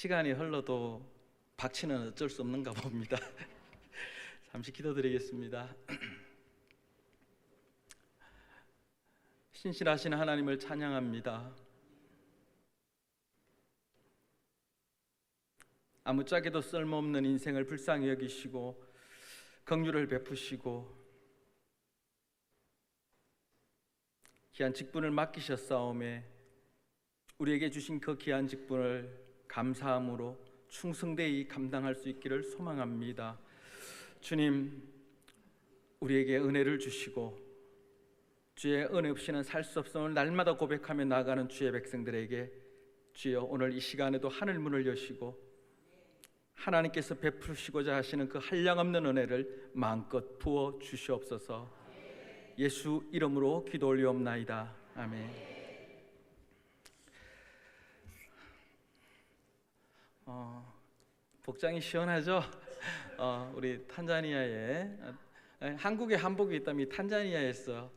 시간이 흘러도 박치는 어쩔 수 없는가 봅니다. 잠시 기도드리겠습니다. 신실하신 하나님을 찬양합니다. 아무짝에도 쓸모없는 인생을 불쌍히 여기시고 긍휼을 베푸시고 귀한 직분을 맡기셨사오매 우리에게 주신 그 귀한 직분을 감사함으로 충성되이 감당할 수 있기를 소망합니다. 주님, 우리에게 은혜를 주시고 주의 은혜 없이는 살 수 없음을 날마다 고백하며 나아가는 주의 백성들에게 주여 오늘 이 시간에도 하늘 문을 여시고 하나님께서 베푸시고자 하시는 그 한량없는 은혜를 마음껏 부어 주시옵소서. 예수 이름으로 기도 올리옵나이다. 아멘. 복장이 시원하죠? 우리 탄자니아에 한국에 한복이 있다면 탄자니아에서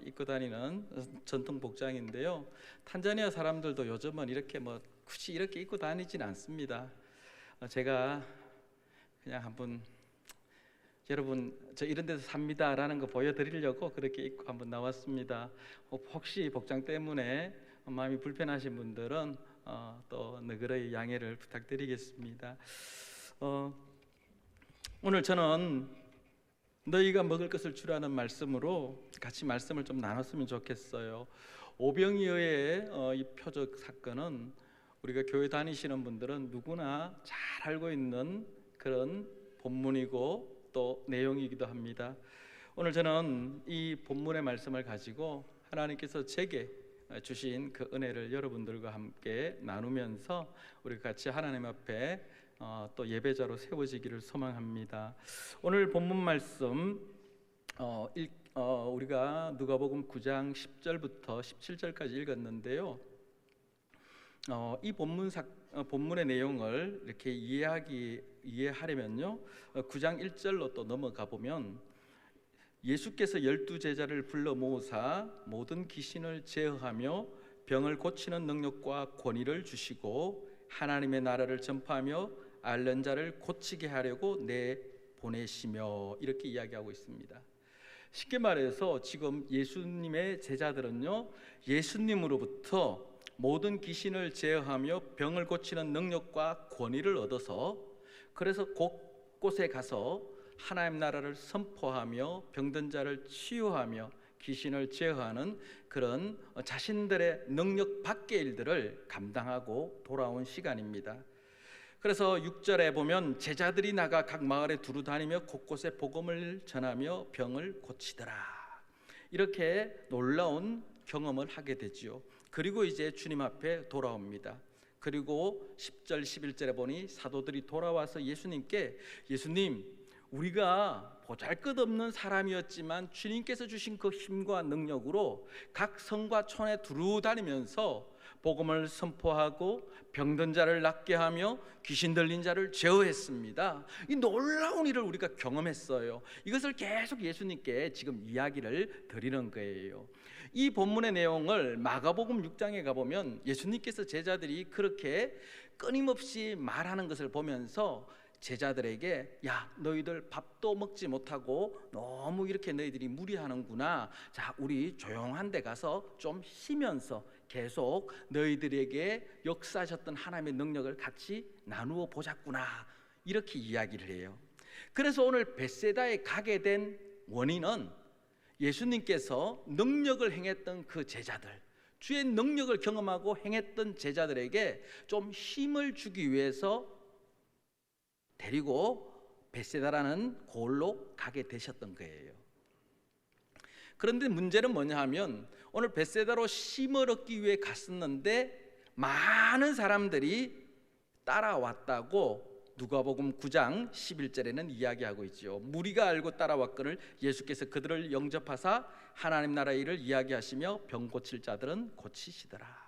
입고 다니는 전통 복장인데요. 탄자니아 사람들도 요즘은 이렇게 굳이 이렇게 입고 다니진 않습니다. 제가 그냥 한번 여러분 저 이런 데서 삽니다 라는 거 보여드리려고 그렇게 입고 한번 나왔습니다. 혹시 복장 때문에 마음이 불편하신 분들은 또 너그러이 양해를 부탁드리겠습니다. 오늘 저는 너희가 먹을 것을 주라는 말씀으로 같이 말씀을 좀 나눴으면 좋겠어요. 오병이어의 이 표적 사건은 우리가 교회 다니시는 분들은 누구나 잘 알고 있는 그런 본문이고 또 내용이기도 합니다. 오늘 저는 이 본문의 말씀을 가지고 하나님께서 제게 주신 그 은혜를 여러분들과 함께 나누면서 우리 같이 하나님 앞에 또 예배자로 세워지기를 소망합니다. 오늘 본문 말씀 우리가 누가복음 9장 10절부터 17절까지 읽었는데요. 이 본문의 내용을 이렇게 이해하려면요 9장 1절로 또 넘어가 보면 예수께서 12제자를 불러 모으사 모든 귀신을 제어하며 병을 고치는 능력과 권위를 주시고 하나님의 나라를 전파하며 앓는 자를 고치게 하려고 내보내시며 이렇게 이야기하고 있습니다. 쉽게 말해서 지금 예수님의 제자들은요 예수님으로부터 모든 귀신을 제어하며 병을 고치는 능력과 권위를 얻어서 그래서 곳곳에 가서 하나님 나라를 선포하며 병든 자를 치유하며 귀신을 제어하는 그런 자신들의 능력 밖의 일들을 감당하고 돌아온 시간입니다. 그래서 6절에 보면 제자들이 나가 각 마을에 두루 다니며 곳곳에 복음을 전하며 병을 고치더라. 이렇게 놀라운 경험을 하게 되지요. 그리고 이제 주님 앞에 돌아옵니다. 그리고 10절 11절에 보니 사도들이 돌아와서 예수님께 예수님 우리가 보잘것없는 사람이었지만 주님께서 주신 그 힘과 능력으로 각 성과 촌에 두루 다니면서 복음을 선포하고 병든 자를 낫게 하며 귀신 들린 자를 제어했습니다. 이 놀라운 일을 우리가 경험했어요. 이것을 계속 예수님께 지금 이야기를 드리는 거예요. 이 본문의 내용을 마가복음 6장에 가보면 예수님께서 제자들이 그렇게 끊임없이 말하는 것을 보면서 제자들에게 야 너희들 밥도 먹지 못하고 너무 이렇게 너희들이 무리하는구나. 자 우리 조용한 데 가서 좀 쉬면서 계속 너희들에게 역사하셨던 하나님의 능력을 같이 나누어 보자꾸나 이렇게 이야기를 해요. 그래서 오늘 벳세다에 가게 된 원인은 예수님께서 능력을 행했던 그 제자들 주의 능력을 경험하고 행했던 제자들에게 좀 힘을 주기 위해서 데리고 벳세다라는 골로 가게 되셨던 거예요. 그런데 문제는 뭐냐 하면 오늘 벳세다로 힘을 얻기 위해 갔었는데 많은 사람들이 따라왔다고 누가복음 9장 11절에는 이야기하고 있죠. 무리가 알고 따라왔거늘 예수께서 그들을 영접하사 하나님 나라의 일을 이야기하시며 병 고칠 자들은 고치시더라.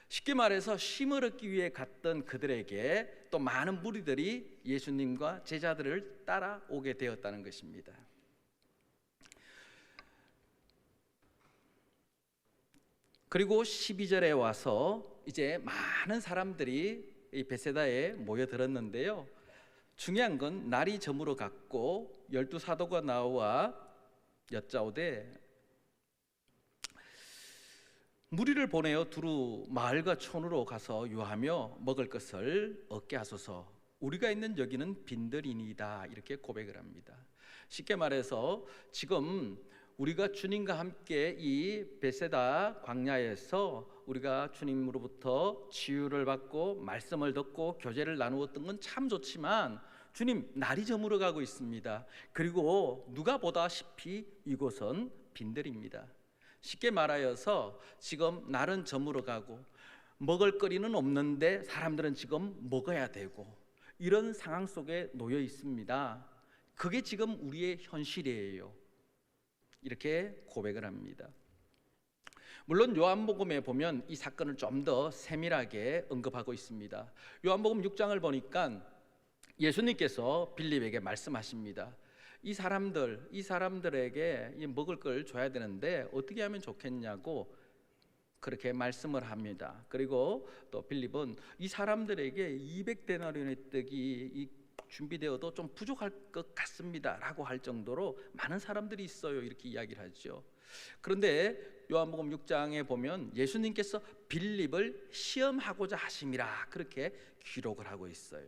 쉽게 말해서 힘을 얻기 위해 갔던 그들에게 또 많은 무리들이 예수님과 제자들을 따라오게 되었다는 것입니다. 그리고 12절에 와서 이제 많은 사람들이 이 베세다에 모여들었는데요. 중요한 건 날이 저물어 갔고 12사도가 나와 여짜오되 무리를 보내어 두루 마을과 촌으로 가서 유하며 먹을 것을 얻게 하소서. 우리가 있는 여기는 빈들이니이다. 이렇게 고백을 합니다. 쉽게 말해서 지금 우리가 주님과 함께 이 베세다 광야에서 우리가 주님으로부터 치유를 받고 말씀을 듣고 교제를 나누었던 건 참 좋지만 주님, 날이 저물어 가고 있습니다. 그리고 누가 보다시피 이곳은 빈들입니다. 쉽게 말하여서 지금 날은 저물어 가고 먹을 거리는 없는데 사람들은 지금 먹어야 되고 이런 상황 속에 놓여 있습니다. 그게 지금 우리의 현실이에요. 이렇게 고백을 합니다. 물론 요한복음에 보면 이 사건을 좀 더 세밀하게 언급하고 있습니다. 요한복음 6장을 보니까 예수님께서 빌립에게 말씀하십니다. 이 사람들에게 먹을 걸 줘야 되는데 어떻게 하면 좋겠냐고 그렇게 말씀을 합니다. 그리고 또 빌립은 이 사람들에게 200데나리온의 떡이 준비되어도 좀 부족할 것 같습니다 라고 할 정도로 많은 사람들이 있어요, 이렇게 이야기를 하죠. 그런데 요한복음 6장에 보면 예수님께서 빌립을 시험하고자 하심이라 그렇게 기록을 하고 있어요.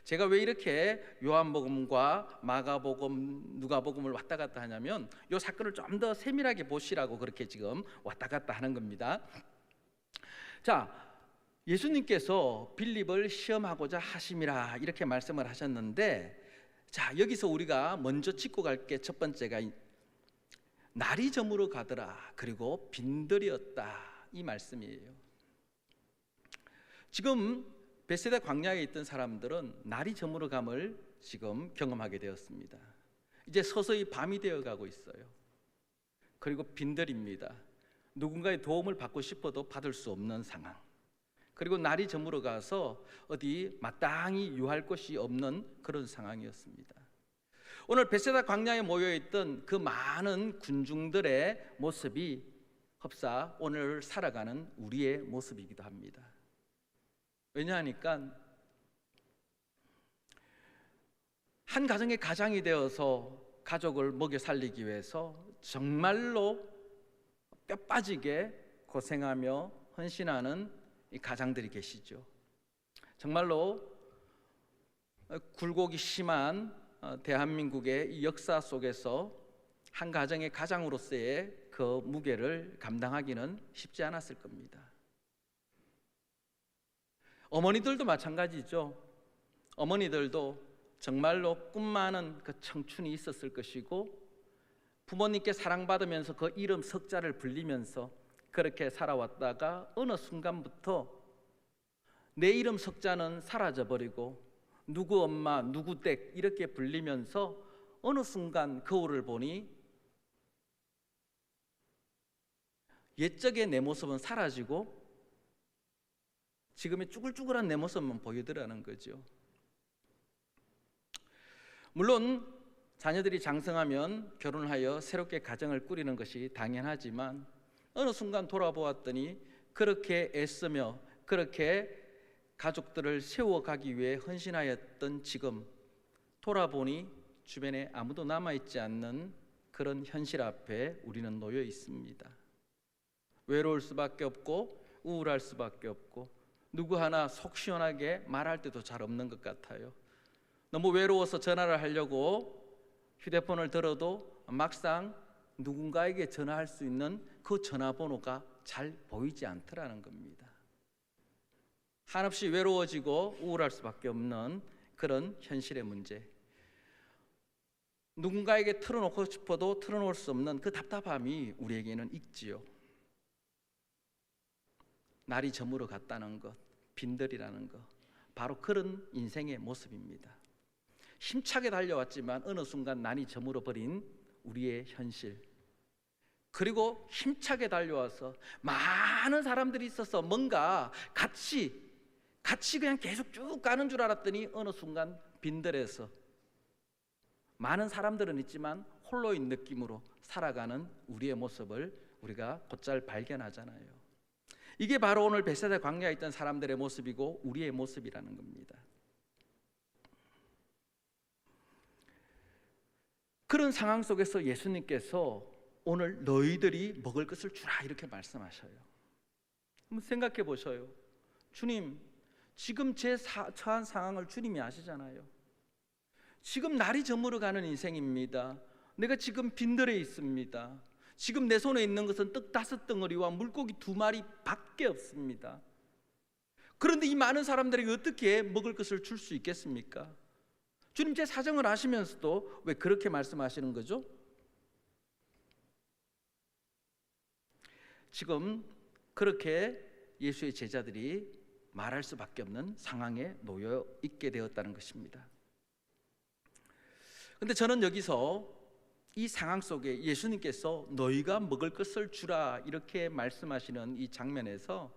제가 왜 이렇게 요한복음과 마가복음, 누가복음을 왔다 갔다 하냐면 이 사건을 좀 더 세밀하게 보시라고 그렇게 지금 왔다 갔다 하는 겁니다. 자, 예수님께서 빌립을 시험하고자 하심이라 이렇게 말씀을 하셨는데, 자, 여기서 우리가 먼저 짚고 갈 게 첫 번째가 날이 저물어 가더라 그리고 빈들이었다 이 말씀이에요. 지금 베세다 광야에 있던 사람들은 날이 저물어감을 지금 경험하게 되었습니다. 이제 서서히 밤이 되어가고 있어요. 그리고 빈들입니다. 누군가의 도움을 받고 싶어도 받을 수 없는 상황. 그리고 날이 저물어가서 어디 마땅히 유할 곳이 없는 그런 상황이었습니다. 오늘 베세다 광야에 모여있던 그 많은 군중들의 모습이 흡사 오늘 살아가는 우리의 모습이기도 합니다. 왜냐하니까 한 가정의 가장이 되어서 가족을 먹여 살리기 위해서 정말로 뼈 빠지게 고생하며 헌신하는 이 가장들이 계시죠. 정말로 굴곡이 심한 대한민국의 이 역사 속에서 한 가정의 가장으로서의 그 무게를 감당하기는 쉽지 않았을 겁니다. 어머니들도 마찬가지죠. 어머니들도 정말로 꿈 많은 그 청춘이 있었을 것이고 부모님께 사랑받으면서 그 이름 석자를 불리면서 그렇게 살아왔다가 어느 순간부터 내 이름 석자는 사라져버리고 누구 엄마, 누구 댁 이렇게 불리면서 어느 순간 거울을 보니 옛적의 내 모습은 사라지고 지금의 쭈글쭈글한 내 모습만 보이더라는 거죠. 물론 자녀들이 장성하면 결혼하여 새롭게 가정을 꾸리는 것이 당연하지만 어느 순간 돌아보았더니 그렇게 애쓰며 그렇게 가족들을 세워가기 위해 헌신하였던 지금 돌아보니 주변에 아무도 남아있지 않는 그런 현실 앞에 우리는 놓여 있습니다. 외로울 수밖에 없고 우울할 수밖에 없고 누구 하나 속 시원하게 말할 때도 잘 없는 것 같아요. 너무 외로워서 전화를 하려고 휴대폰을 들어도 막상 누군가에게 전화할 수 있는 그 전화번호가 잘 보이지 않더라는 겁니다. 한없이 외로워지고 우울할 수밖에 없는 그런 현실의 문제. 누군가에게 털어놓고 싶어도 털어놓을 수 없는 그 답답함이 우리에게는 있지요. 날이 저물어 갔다는 것, 빈들이라는 것, 바로 그런 인생의 모습입니다. 힘차게 달려왔지만 어느 순간 날이 저물어 버린 우리의 현실. 그리고 힘차게 달려와서 많은 사람들이 있어서 뭔가 같이 그냥 계속 쭉 가는 줄 알았더니 어느 순간 빈들에서 많은 사람들은 있지만 홀로인 느낌으로 살아가는 우리의 모습을 우리가 곧잘 발견하잖아요. 이게 바로 오늘 베세다 광야에 있던 사람들의 모습이고 우리의 모습이라는 겁니다. 그런 상황 속에서 예수님께서 오늘 너희들이 먹을 것을 주라 이렇게 말씀하셔요. 한번 생각해 보셔요. 주님, 지금 제 처한 상황을 주님이 아시잖아요. 지금 날이 저물어 가는 인생입니다. 내가 지금 빈들에 있습니다. 지금 내 손에 있는 것은 떡 5덩어리와 물고기 2마리 밖에 없습니다. 그런데 이 많은 사람들에게 어떻게 먹을 것을 줄 수 있겠습니까? 주님, 제 사정을 아시면서도 왜 그렇게 말씀하시는 거죠? 지금 그렇게 예수의 제자들이 말할 수밖에 없는 상황에 놓여 있게 되었다는 것입니다. 그런데 저는 여기서 이 상황 속에 예수님께서 너희가 먹을 것을 주라 이렇게 말씀하시는 이 장면에서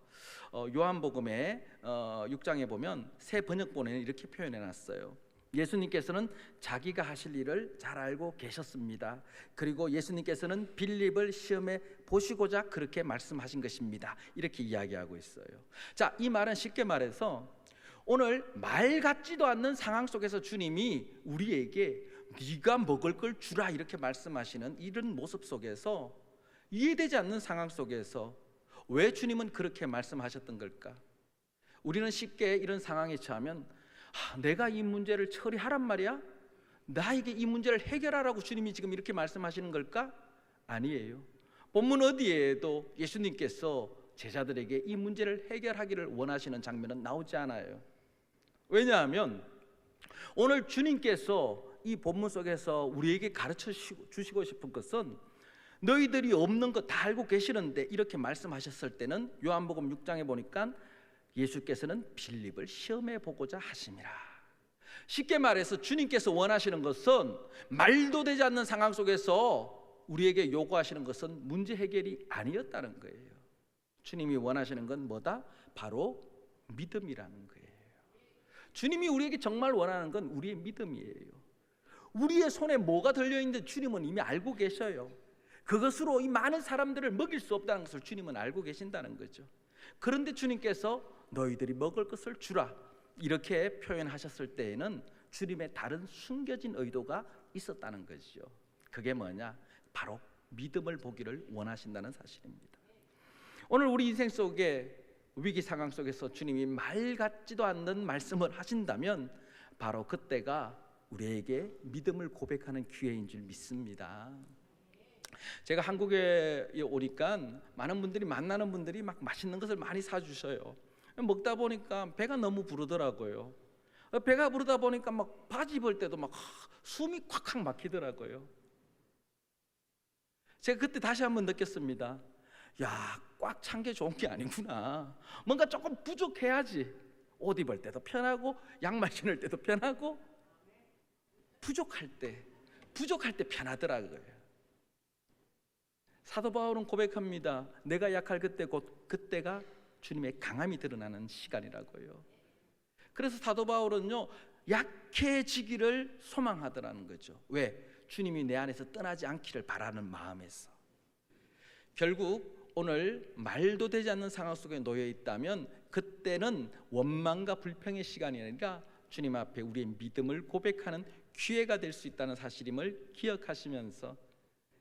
요한복음의 6장에 보면 새 번역본에는 이렇게 표현해 놨어요. 예수님께서는 자기가 하실 일을 잘 알고 계셨습니다. 그리고 예수님께서는 빌립을 시험해 보시고자 그렇게 말씀하신 것입니다. 이렇게 이야기하고 있어요. 자, 이 말은 쉽게 말해서 오늘 말 같지도 않는 상황 속에서 주님이 우리에게 네가 먹을 걸 주라 이렇게 말씀하시는 이런 모습 속에서, 이해되지 않는 상황 속에서 왜 주님은 그렇게 말씀하셨던 걸까? 우리는 쉽게 이런 상황에 처하면 내가 이 문제를 처리하란 말이야? 나에게 이 문제를 해결하라고 주님이 지금 이렇게 말씀하시는 걸까? 아니에요. 본문 어디에도 예수님께서 제자들에게 이 문제를 해결하기를 원하시는 장면은 나오지 않아요. 왜냐하면 오늘 주님께서 이 본문 속에서 우리에게 가르쳐 주시고 싶은 것은 너희들이 없는 거 다 알고 계시는데 이렇게 말씀하셨을 때는 요한복음 6장에 보니까 예수께서는 빌립을 시험해 보고자 하심이라. 쉽게 말해서 주님께서 원하시는 것은 말도 되지 않는 상황 속에서 우리에게 요구하시는 것은 문제 해결이 아니었다는 거예요. 주님이 원하시는 건 뭐다? 바로 믿음이라는 거예요. 주님이 우리에게 정말 원하는 건 우리의 믿음이에요. 우리의 손에 뭐가 들려있는지 주님은 이미 알고 계셔요. 그것으로 이 많은 사람들을 먹일 수 없다는 것을 주님은 알고 계신다는 거죠. 그런데 주님께서 너희들이 먹을 것을 주라 이렇게 표현하셨을 때에는 주님의 다른 숨겨진 의도가 있었다는 것이죠. 그게 뭐냐? 바로 믿음을 보기를 원하신다는 사실입니다. 오늘 우리 인생 속에 위기 상황 속에서 주님이 말 같지도 않는 말씀을 하신다면 바로 그때가 우리에게 믿음을 고백하는 기회인 줄 믿습니다. 제가 한국에 오니까 많은 분들이, 만나는 분들이 막 맛있는 것을 많이 사주셔요. 먹다 보니까 배가 너무 부르더라고요. 배가 부르다 보니까 막 바지 입을 때도 막 숨이 콱콱 막히더라고요. 제가 그때 다시 한번 느꼈습니다. 야, 꽉 찬 게 좋은 게 아니구나. 뭔가 조금 부족해야지 옷 입을 때도 편하고 양말 신을 때도 편하고 부족할 때 편하더라고요. 사도 바울은 고백합니다. 내가 약할 그때 곧 그때가 주님의 강함이 드러나는 시간이라고요. 그래서 사도 바울은요, 약해지기를 소망하더라는 거죠. 왜? 주님이 내 안에서 떠나지 않기를 바라는 마음에서. 결국 오늘 말도 되지 않는 상황 속에 놓여 있다면 그때는 원망과 불평의 시간이 아니라 주님 앞에 우리의 믿음을 고백하는 기회가 될 수 있다는 사실임을 기억하시면서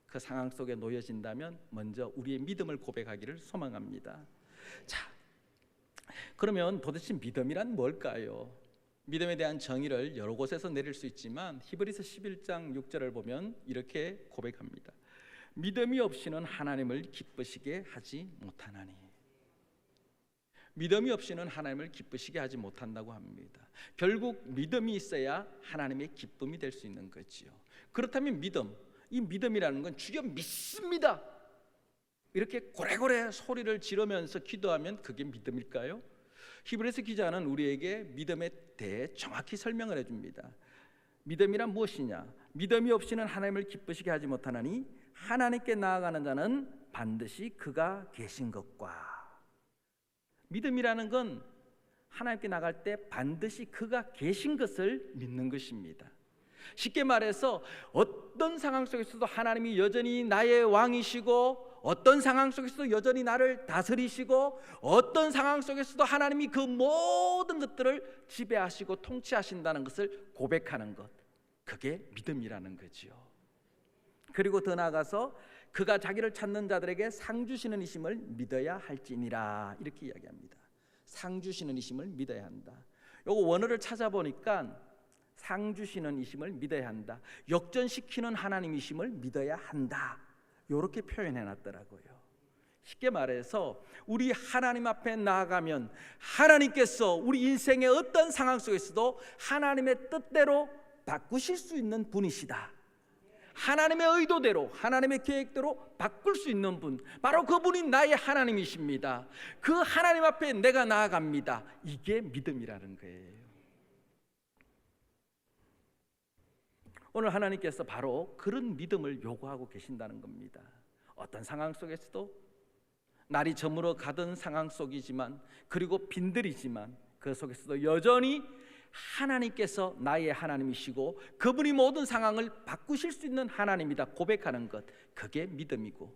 그 상황 속에 놓여진다면 먼저 우리의 믿음을 고백하기를 소망합니다. 자, 그러면 도대체 믿음이란 뭘까요? 믿음에 대한 정의를 여러 곳에서 내릴 수 있지만 히브리서 11장 6절을 보면 이렇게 고백합니다. 믿음이 없이는 하나님을 기쁘시게 하지 못하나니. 믿음이 없이는 하나님을 기쁘시게 하지 못한다고 합니다. 결국 믿음이 있어야 하나님의 기쁨이 될 수 있는 거지요. 그렇다면 이 믿음이라는 건 주여 믿습니다 이렇게 고래고래 소리를 지르면서 기도하면 그게 믿음일까요? 히브리서 기자는 우리에게 믿음에 대해 정확히 설명을 해줍니다. 믿음이란 무엇이냐? 믿음이 없이는 하나님을 기쁘시게 하지 못하나니 하나님께 나아가는 자는 반드시 그가 계신 것과. 믿음이라는 건 하나님께 나갈 때 반드시 그가 계신 것을 믿는 것입니다. 쉽게 말해서 어떤 상황 속에서도 하나님이 여전히 나의 왕이시고 어떤 상황 속에서도 여전히 나를 다스리시고 어떤 상황 속에서도 하나님이 그 모든 것들을 지배하시고 통치하신다는 것을 고백하는 것, 그게 믿음이라는 거지요. 그리고 더 나아가서 그가 자기를 찾는 자들에게 상 주시는 이심을 믿어야 할지니라, 이렇게 이야기합니다. 상 주시는 이심을 믿어야 한다. 요거 원어를 찾아보니까 상 주시는 이심을 믿어야 한다, 역전시키는 하나님이심을 믿어야 한다, 이렇게 표현해 놨더라고요. 쉽게 말해서 우리 하나님 앞에 나아가면 하나님께서 우리 인생의 어떤 상황 속에서도 하나님의 뜻대로 바꾸실 수 있는 분이시다. 하나님의 의도대로, 하나님의 계획대로 바꿀 수 있는 분, 바로 그분이 나의 하나님이십니다. 그 하나님 앞에 내가 나아갑니다. 이게 믿음이라는 거예요. 오늘 하나님께서 바로 그런 믿음을 요구하고 계신다는 겁니다. 어떤 상황 속에서도, 날이 저물어 가던 상황 속이지만, 그리고 빈들이지만 그 속에서도 여전히 하나님께서 나의 하나님이시고 그분이 모든 상황을 바꾸실 수 있는 하나님이다 고백하는 것, 그게 믿음이고,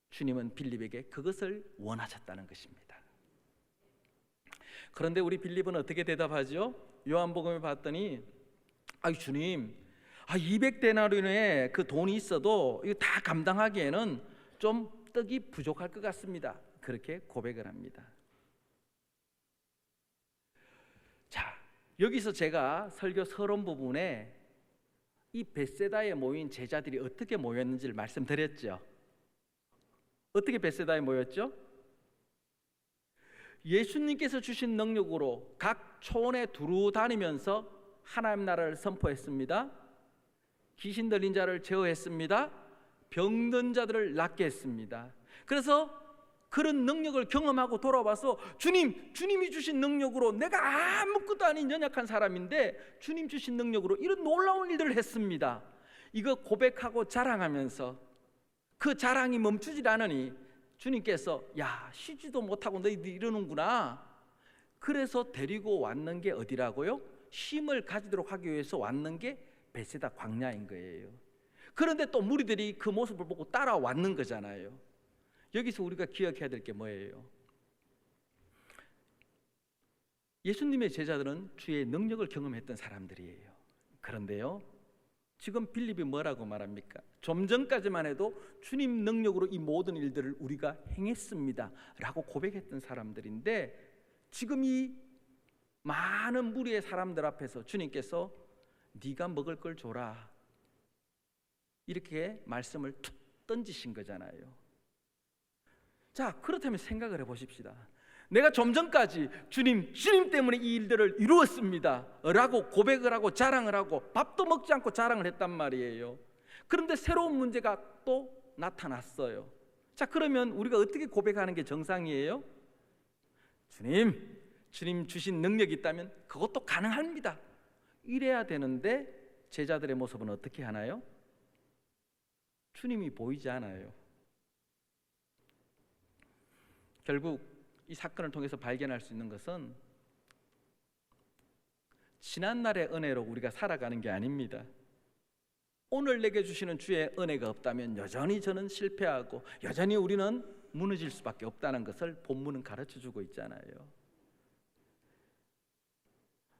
주님은 빌립에게 그것을 원하셨다는 것입니다. 그런데 우리 빌립은 어떻게 대답하죠? 요한복음에 봤더니 주님, 200데나리온의 그 돈이 있어도 이거 다 감당하기에는 좀 떡이 부족할 것 같습니다, 그렇게 고백을 합니다. 자, 여기서 제가 설교 서론 부분에 이 벳세다에 모인 제자들이 어떻게 모였는지를 말씀드렸죠. 어떻게 벳세다에 모였죠? 예수님께서 주신 능력으로 각 초원에 두루 다니면서 하나님 나라를 선포했습니다. 귀신 들린 자를 제어했습니다. 병든 자들을 낫게 했습니다. 그래서 그런 능력을 경험하고 돌아와서 주님이 주신 능력으로, 내가 아무것도 아닌 연약한 사람인데 주님 주신 능력으로 이런 놀라운 일들을 했습니다. 이거 고백하고 자랑하면서 그 자랑이 멈추질 않으니 주님께서 쉬지도 못하고 너희들 이러는구나. 그래서 데리고 왔는 게 어디라고요? 힘을 가지도록 하기 위해서 왔는 게 벳세다 광야인 거예요. 그런데 또 무리들이 그 모습을 보고 따라왔는 거잖아요. 여기서 우리가 기억해야 될 게 뭐예요? 예수님의 제자들은 주의 능력을 경험했던 사람들이에요. 그런데요, 지금 빌립이 뭐라고 말합니까? 좀 전까지만 해도 주님 능력으로 이 모든 일들을 우리가 행했습니다 라고 고백했던 사람들인데, 지금 이 많은 무리의 사람들 앞에서 주님께서 네가 먹을 걸 줘라, 이렇게 말씀을 툭 던지신 거잖아요. 자, 그렇다면 생각을 해보십시다. 내가 좀 전까지 주님 때문에 이 일들을 이루었습니다 라고 고백을 하고 자랑을 하고 밥도 먹지 않고 자랑을 했단 말이에요. 그런데 새로운 문제가 또 나타났어요. 자, 그러면 우리가 어떻게 고백하는 게 정상이에요? 주님 주신 능력이 있다면 그것도 가능합니다, 이래야 되는데 제자들의 모습은 어떻게 하나요? 주님이 보이지 않아요. 결국 이 사건을 통해서 발견할 수 있는 것은 지난날의 은혜로 우리가 살아가는 게 아닙니다. 오늘 내게 주시는 주의 은혜가 없다면 여전히 저는 실패하고 여전히 우리는 무너질 수밖에 없다는 것을 본문은 가르쳐주고 있잖아요.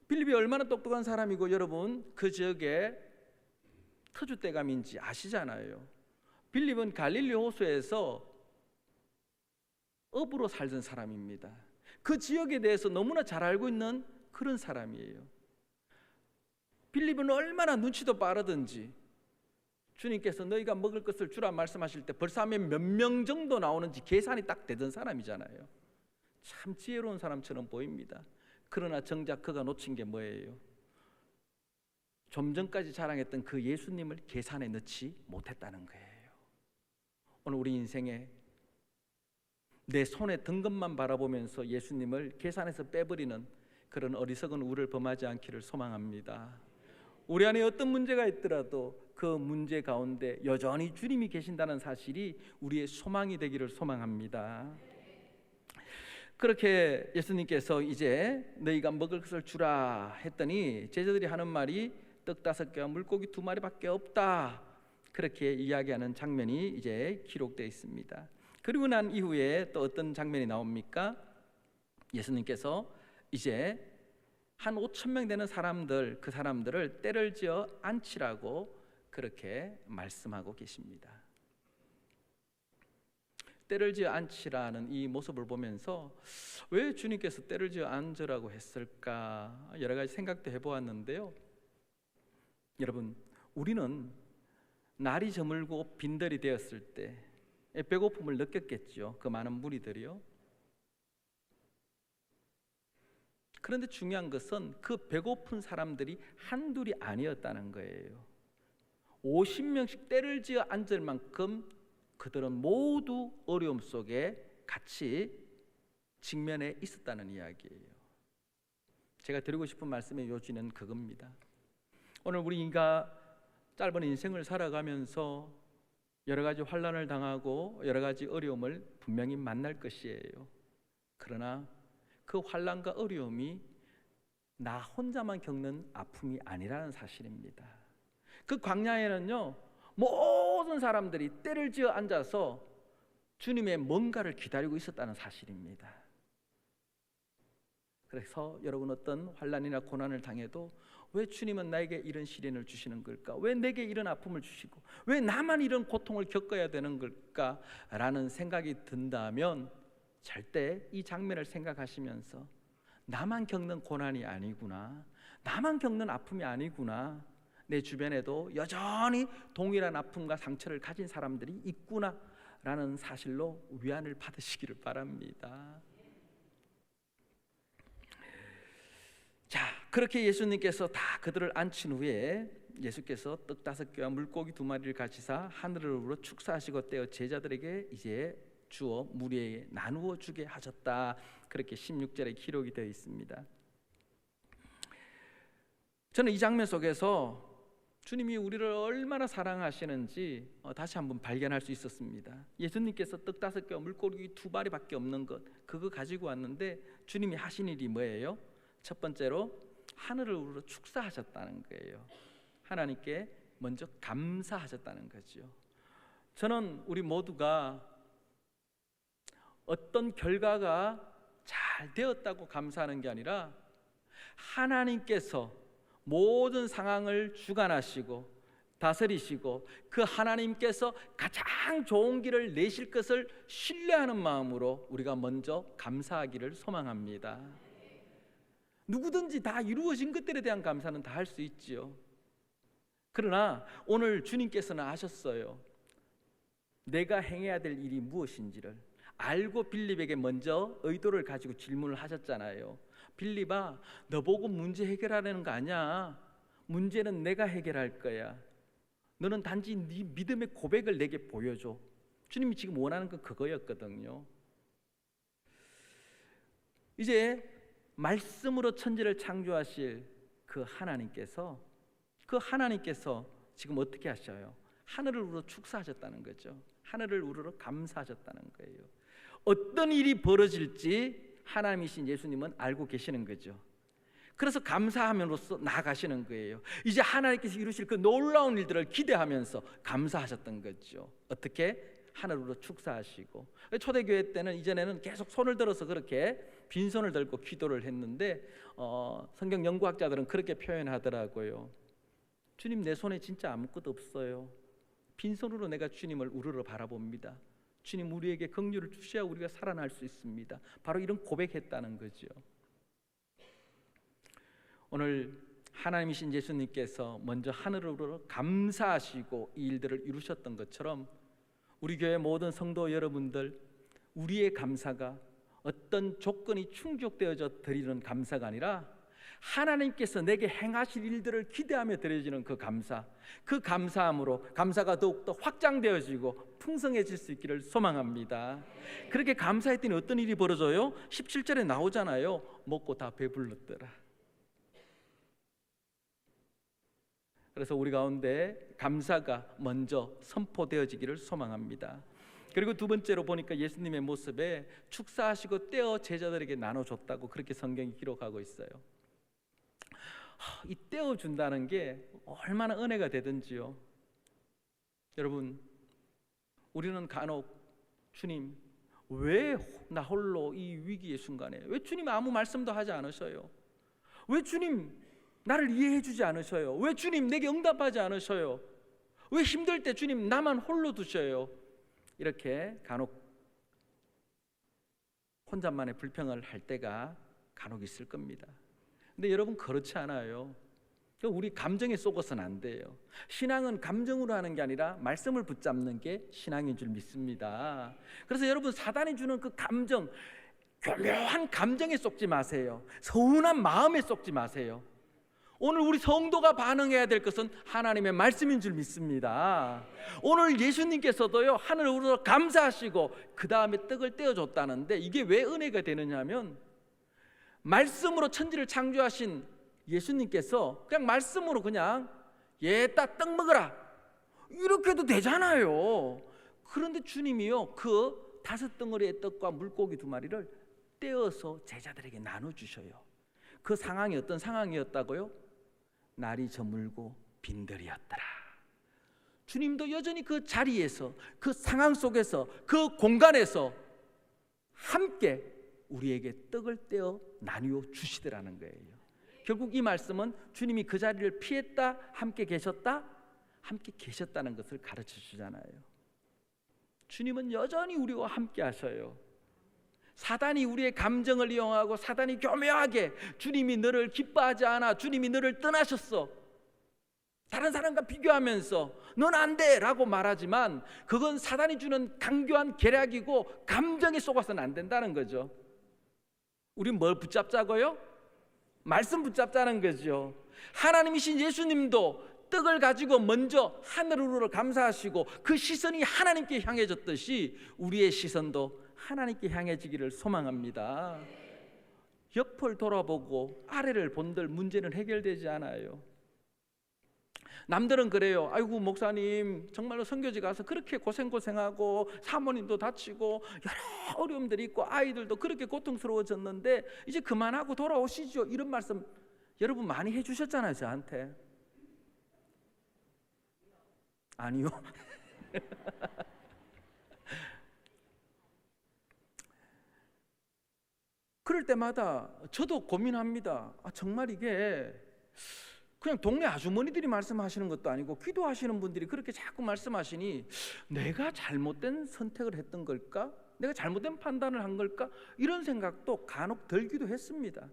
빌립이 얼마나 똑똑한 사람이고 여러분 그 지역에 터줏대감인지 아시잖아요. 빌립은 갈릴리 호수에서 업으로 살던 사람입니다. 그 지역에 대해서 너무나 잘 알고 있는 그런 사람이에요. 빌립은 얼마나 눈치도 빠르든지 주님께서 너희가 먹을 것을 주라 말씀하실 때 벌써 하면 몇 명 정도 나오는지 계산이 딱 되던 사람이잖아요. 참 지혜로운 사람처럼 보입니다. 그러나 정작 그가 놓친 게 뭐예요? 좀 전까지 자랑했던 그 예수님을 계산에 넣지 못했다는 거예요. 오늘 우리 인생에 내 손에 든 것만 바라보면서 예수님을 계산해서 빼버리는 그런 어리석은 우를 범하지 않기를 소망합니다. 우리 안에 어떤 문제가 있더라도 그 문제 가운데 여전히 주님이 계신다는 사실이 우리의 소망이 되기를 소망합니다. 그렇게 예수님께서 이제 너희가 먹을 것을 주라 했더니 제자들이 하는 말이 떡 5개와 물고기 2마리밖에 없다. 그렇게 이야기하는 장면이 이제 기록되어 있습니다. 그리고 난 이후에 또 어떤 장면이 나옵니까? 예수님께서 이제 한 5천 명 되는 사람들, 그 사람들을 때를 지어 앉히라고 그렇게 말씀하고 계십니다. 때를 지어 앉히라는 이 모습을 보면서 왜 주님께서 때를 지어 앉으라고 했을까 여러 가지 생각도 해보았는데요. 여러분, 우리는 날이 저물고 빈들이 되었을 때 배고픔을 느꼈겠죠. 그 많은 무리들이요. 그런데 중요한 것은 그 배고픈 사람들이 한둘이 아니었다는 거예요. 50명씩 때를 지어 앉을 만큼 그들은 모두 어려움 속에 같이 직면해 있었다는 이야기예요. 제가 드리고 싶은 말씀의 요지는 그겁니다. 오늘 우리가 짧은 인생을 살아가면서 여러 가지 환난을 당하고 여러 가지 어려움을 분명히 만날 것이에요. 그러나 그 환난과 어려움이 나 혼자만 겪는 아픔이 아니라는 사실입니다. 그 광야에는요, 모든 사람들이 때를 지어 앉아서 주님의 뭔가를 기다리고 있었다는 사실입니다. 그래서 여러분, 어떤 환난이나 고난을 당해도 왜 주님은 나에게 이런 시련을 주시는 걸까? 왜 내게 이런 아픔을 주시고 왜 나만 이런 고통을 겪어야 되는 걸까? 라는 생각이 든다면 절대 이 장면을 생각하시면서 나만 겪는 고난이 아니구나, 나만 겪는 아픔이 아니구나, 내 주변에도 여전히 동일한 아픔과 상처를 가진 사람들이 있구나 라는 사실로 위안을 받으시기를 바랍니다. 자, 그렇게 예수님께서 다 그들을 앉힌 후에 예수께서 떡 5개와 물고기 2마리를 가지사 하늘을 우러 축사하시고 떼어 제자들에게 이제 주어 무리에게 나누어 주게 하셨다. 그렇게 16절에 기록이 되어 있습니다. 저는 이 장면 속에서 주님이 우리를 얼마나 사랑하시는지 다시 한번 발견할 수 있었습니다. 예수님께서 떡 5개와 물고기 2마리밖에 없는 것, 그거 가지고 왔는데 주님이 하신 일이 뭐예요? 첫 번째로 하늘을 우러러 축사하셨다는 거예요. 하나님께 먼저 감사하셨다는 거죠. 저는 우리 모두가 어떤 결과가 잘 되었다고 감사하는 게 아니라 하나님께서 모든 상황을 주관하시고 다스리시고 그 하나님께서 가장 좋은 길을 내실 것을 신뢰하는 마음으로 우리가 먼저 감사하기를 소망합니다. 누구든지 다 이루어진 것들에 대한 감사는 다 할 수 있지요. 그러나 오늘 주님께서는 아셨어요. 내가 행해야 될 일이 무엇인지를 알고 빌립에게 먼저 의도를 가지고 질문을 하셨잖아요. 빌립아, 너 보고 문제 해결하려는 거 아니야. 문제는 내가 해결할 거야. 너는 단지 네 믿음의 고백을 내게 보여줘. 주님이 지금 원하는 건 그거였거든요. 이제 말씀으로 천지를 창조하실 그 하나님께서 지금 어떻게 하셔요? 하늘을 우러러 축사하셨다는 거죠. 하늘을 우러러 감사하셨다는 거예요. 어떤 일이 벌어질지 하나님이신 예수님은 알고 계시는 거죠. 그래서 감사함으로써 나아가시는 거예요. 이제 하나님께서 이루실 그 놀라운 일들을 기대하면서 감사하셨던 거죠. 어떻게? 하늘으로 축사하시고. 초대교회 때는 이전에는 계속 손을 들어서 그렇게 빈손을 들고 기도를 했는데 성경 연구학자들은 그렇게 표현하더라고요. 주님, 내 손에 진짜 아무것도 없어요. 빈손으로 내가 주님을 우러러 바라봅니다. 주님, 우리에게 긍휼을 주셔야 우리가 살아날 수 있습니다. 바로 이런 고백했다는 거죠. 오늘 하나님이신 예수님께서 먼저 하늘으로 감사하시고 이 일들을 이루셨던 것처럼 우리 교회 모든 성도 여러분들, 우리의 감사가 어떤 조건이 충족되어져 드리는 감사가 아니라 하나님께서 내게 행하실 일들을 기대하며 드려지는 그 감사, 그 감사함으로 감사가 더욱더 확장되어지고 풍성해질 수 있기를 소망합니다. 그렇게 감사했더니 어떤 일이 벌어져요? 17절에 나오잖아요. 먹고 다 배불렀더라. 그래서 우리 가운데 감사가 먼저 선포되어지기를 소망합니다. 그리고 두 번째로 보니까 예수님의 모습에 축사하시고 떼어 제자들에게 나눠줬다고 그렇게 성경이 기록하고 있어요. 이 떼어준다는 게 얼마나 은혜가 되든지요. 여러분, 우리는 간혹 주님, 왜 나 홀로 이 위기의 순간에 왜 주님 아무 말씀도 하지 않으셔요? 왜 주님 나를 이해해 주지 않으셔요? 왜 주님 내게 응답하지 않으셔요? 왜 힘들 때 주님 나만 홀로 두셔요? 이렇게 간혹 혼자만의 불평을 할 때가 간혹 있을 겁니다. 근데 여러분, 그렇지 않아요. 우리 감정에 쏘고서는 안 돼요. 신앙은 감정으로 하는 게 아니라 말씀을 붙잡는 게 신앙인 줄 믿습니다. 그래서 여러분, 사단이 주는 그 감정, 교묘한 감정에 속지 마세요. 서운한 마음에 속지 마세요. 오늘 우리 성도가 반응해야 될 것은 하나님의 말씀인 줄 믿습니다. 오늘 예수님께서도요, 하늘으로 감사하시고 그 다음에 떡을 떼어줬다는데, 이게 왜 은혜가 되느냐 하면, 말씀으로 천지를 창조하신 예수님께서 그냥 말씀으로 그냥 얘따 떡 먹어라 이렇게 해도 되잖아요. 그런데 주님이요, 그 5덩어리의 떡과 물고기 2마리를 떼어서 제자들에게 나눠주셔요. 그 상황이 어떤 상황이었다고요? 날이 저물고 빈들이었더라. 주님도 여전히 그 자리에서, 그 상황 속에서, 그 공간에서 함께 우리에게 떡을 떼어 나누어 주시더라는 거예요. 결국 이 말씀은 주님이 그 자리를 피했다, 함께 계셨다, 함께 계셨다는 것을 가르쳐 주잖아요. 주님은 여전히 우리와 함께 하셔요. 사단이 우리의 감정을 이용하고 사단이 교묘하게 주님이 너를 기뻐하지 않아, 주님이 너를 떠나셨어, 다른 사람과 비교하면서 넌 안 돼 라고 말하지만, 그건 사단이 주는 강교한 계략이고 감정에 속아서는 안 된다는 거죠. 우린 뭘 붙잡자고요? 말씀 붙잡자는 거죠. 하나님이신 예수님도 떡을 가지고 먼저 하늘으로 감사하시고 그 시선이 하나님께 향해졌듯이 우리의 시선도 하나님께 향해지기를 소망합니다. 옆을 돌아보고 아래를 본들 문제는 해결되지 않아요. 남들은 그래요. 아이고 목사님 정말로 선교지 가서 그렇게 고생하고 사모님도 다치고 여러 어려움들이 있고 아이들도 그렇게 고통스러워졌는데 이제 그만하고 돌아오시죠, 이런 말씀 여러분 많이 해주셨잖아요 저한테. 아니요. 그럴 때마다 저도 고민합니다. 정말 이게 그냥 동네 아주머니들이 말씀하시는 것도 아니고 기도하시는 분들이 그렇게 자꾸 말씀하시니 내가 잘못된 선택을 했던 걸까? 내가 잘못된 판단을 한 걸까? 이런 생각도 간혹 들기도 했습니다.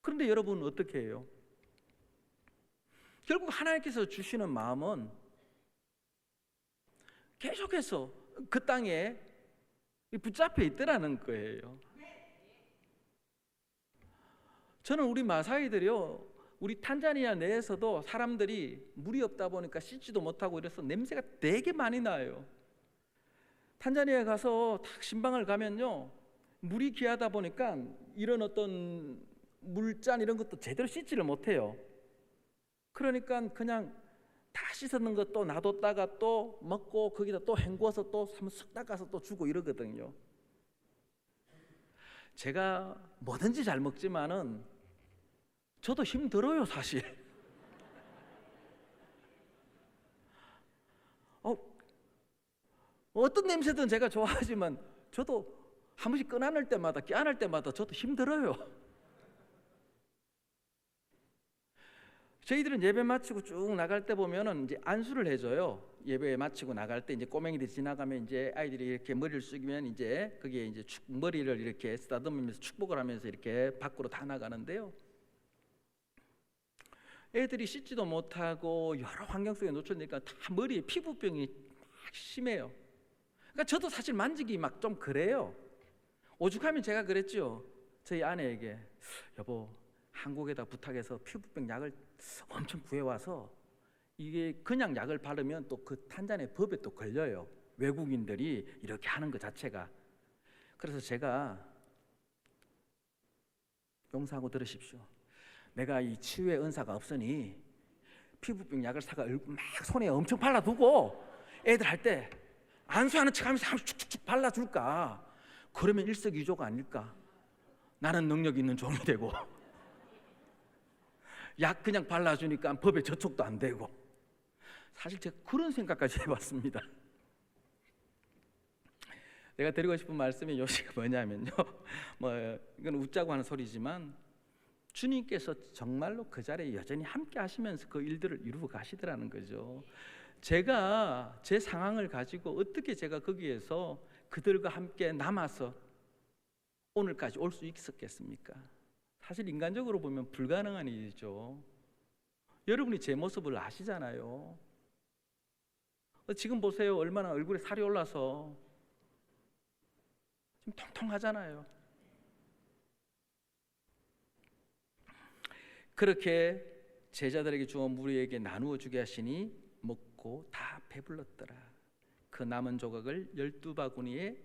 그런데 여러분 어떻게 해요? 결국 하나님께서 주시는 마음은 계속해서 그 땅에 붙잡혀 있더라는 거예요. 저는 우리 마사이들이요, 우리 탄자니아 내에서도 사람들이 물이 없다 보니까 씻지도 못하고 이래서 냄새가 되게 많이 나요. 탄자니아에 가서 딱 신방을 가면요, 물이 귀하다 보니까 이런 어떤 물잔 이런 것도 제대로 씻지를 못해요. 그러니까 그냥 다 씻었는 것도 놔뒀다가 또 먹고 거기다 또 헹구어서 또 쓱 닦아서 또 주고 이러거든요. 제가 뭐든지 잘 먹지만은 저도 힘들어요 사실. 어떤 냄새든 제가 좋아하지만 저도 한 번씩 껴안을 때마다 저도 힘들어요. 저희들은 예배 마치고 쭉 나갈 때 보면은 이제 안수를 해줘요. 예배 마치고 나갈 때 이제 꼬맹이들이 지나가면 이제 아이들이 이렇게 머리를 숙이면 이제 그게 이제 머리를 이렇게 쓰다듬으면서 축복을 하면서 이렇게 밖으로 다 나가는데요. 애들이 씻지도 못하고 여러 환경 속에 노출되니까 다 머리에 피부병이 막 심해요. 그러니까 저도 사실 만지기 막 좀 그래요. 오죽하면 제가 그랬죠. 저희 아내에게 여보 한국에다 부탁해서 피부병 약을 엄청 구해와서 이게 그냥 약을 바르면 또 그 탄자니아 법에 또 걸려요. 외국인들이 이렇게 하는 것 자체가. 그래서 제가 용서하고 들으십시오. 내가 이 치유의 은사가 없으니 피부병 약을 사가 막 손에 엄청 발라두고 애들 할 때 안수하는 척하면서 축축축 발라줄까? 그러면 일석이조가 아닐까? 나는 능력 있는 종이 되고 약 그냥 발라주니까 법에 저촉도 안 되고. 사실 제가 그런 생각까지 해봤습니다. 내가 드리고 싶은 말씀의 요지가 뭐냐면요, 이건 웃자고 하는 소리지만 주님께서 정말로 그 자리에 여전히 함께 하시면서 그 일들을 이루어 가시더라는 거죠. 제가 제 상황을 가지고 어떻게 제가 거기에서 그들과 함께 남아서 오늘까지 올 수 있었겠습니까? 사실 인간적으로 보면 불가능한 일이죠. 여러분이 제 모습을 아시잖아요. 지금 보세요. 얼마나 얼굴에 살이 올라서 지금 통통하잖아요. 그렇게 제자들에게 주어 무리에게 나누어 주게 하시니 먹고 다 배불렀더라. 그 남은 조각을 12바구니에